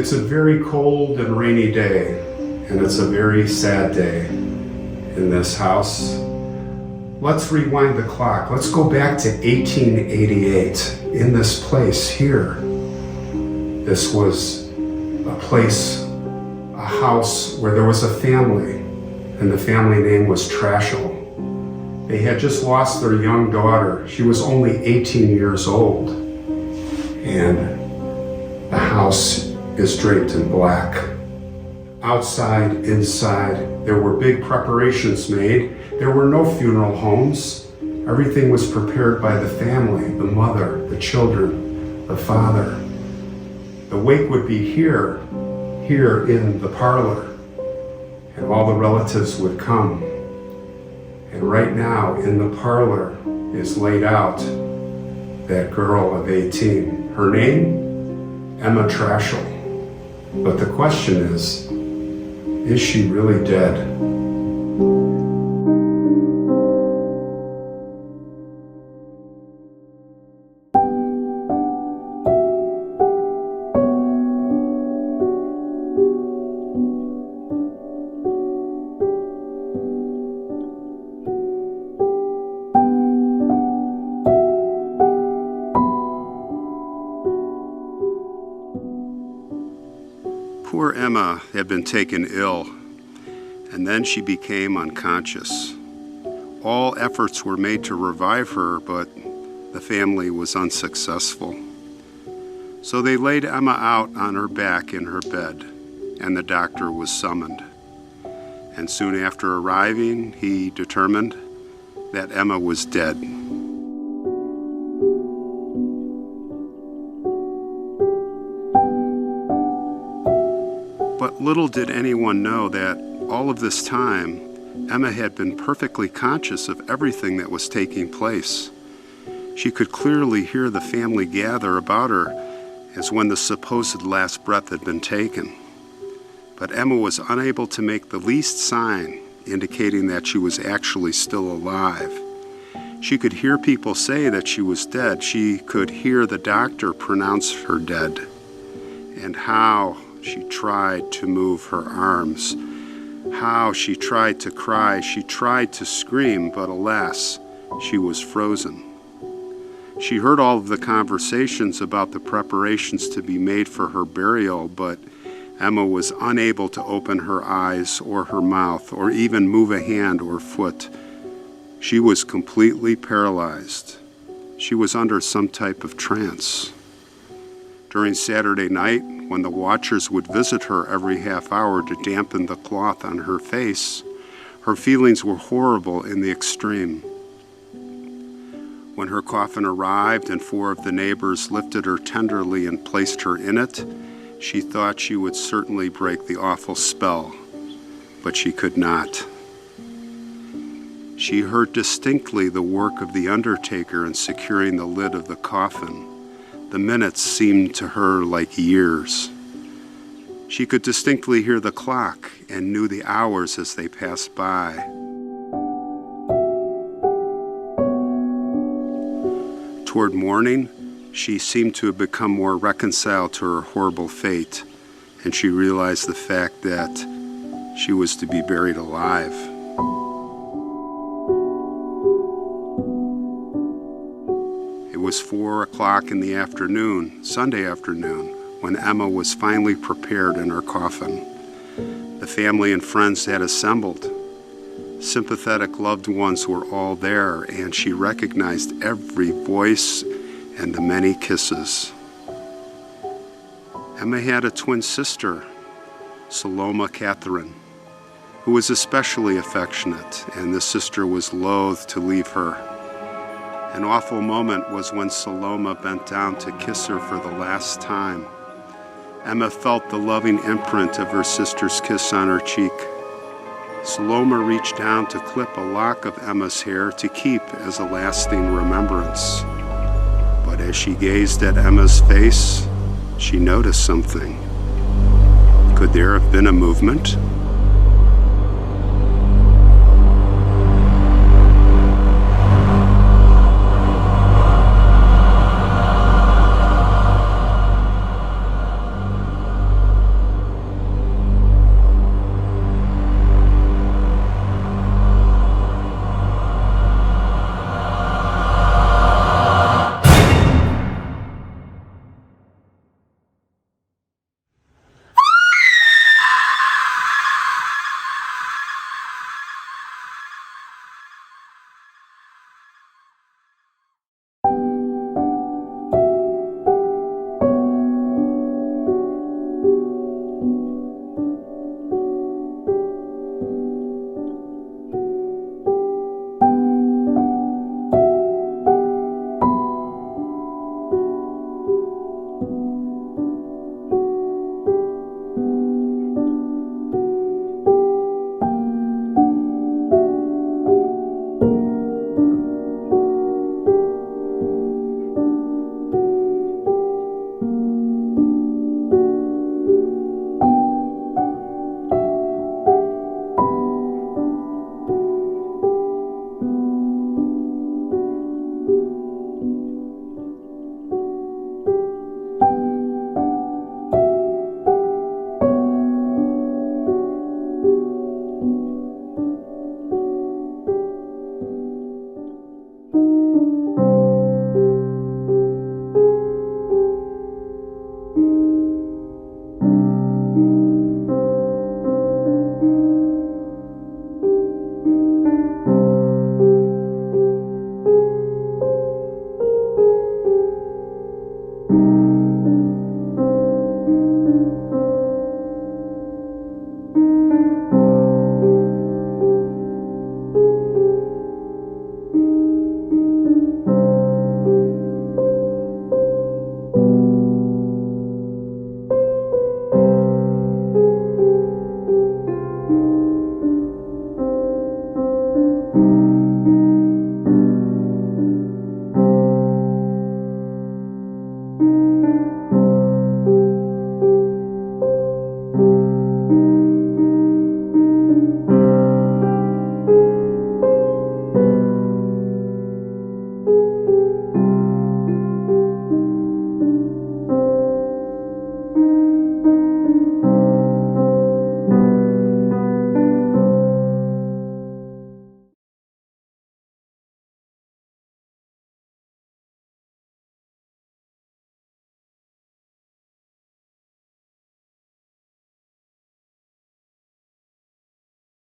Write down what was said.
It's a very cold and rainy day, and it's a very sad day in this house. Let's rewind the clock. Let's go back to 1888 in this place here. This was a place, a house where there was a family, and the family name was Trachsel. They had just lost their young daughter. She was only 18 years old, and the house is draped in black. Outside, inside, there were big preparations made. There were no funeral homes. Everything was prepared by the family, the mother, the children, the father. The wake would be here in the parlor, and all the relatives would come. And right now in the parlor is laid out that girl of 18. Her name, Emma Trachsel. But the question is she really dead? Poor Emma had been taken ill, and then she became unconscious. All efforts were made to revive her, but the family was unsuccessful. So they laid Emma out on her back in her bed, and the doctor was summoned. And soon after arriving, he determined that Emma was dead. But little did anyone know that all of this time, Emma had been perfectly conscious of everything that was taking place. She could clearly hear the family gather about her as when the supposed last breath had been taken. But Emma was unable to make the least sign indicating that she was actually still alive. She could hear people say that she was dead. She could hear the doctor pronounce her dead. And how she tried to move her arms, how she tried to cry, she tried to scream, but alas, she was frozen. She heard all of the conversations about the preparations to be made for her burial, but Emma was unable to open her eyes or her mouth or even move a hand or foot. She was completely paralyzed. She was under some type of trance. During Saturday night, when the watchers would visit her every half hour to dampen the cloth on her face, her feelings were horrible in the extreme. When her coffin arrived and 4 of the neighbors lifted her tenderly and placed her in it, she thought she would certainly break the awful spell, but she could not. She heard distinctly the work of the undertaker in securing the lid of the coffin. The minutes seemed to her like years. She could distinctly hear the clock and knew the hours as they passed by. Toward morning, she seemed to have become more reconciled to her horrible fate, and she realized the fact that she was to be buried alive. It was 4 o'clock in the afternoon, Sunday afternoon, when Emma was finally prepared in her coffin. The family and friends had assembled. Sympathetic loved ones were all there, and she recognized every voice and the many kisses. Emma had a twin sister, Saloma Catherine, who was especially affectionate, and the sister was loath to leave her. An awful moment was when Saloma bent down to kiss her for the last time. Emma felt the loving imprint of her sister's kiss on her cheek. Saloma reached down to clip a lock of Emma's hair to keep as a lasting remembrance. But as she gazed at Emma's face, she noticed something. Could there have been a movement?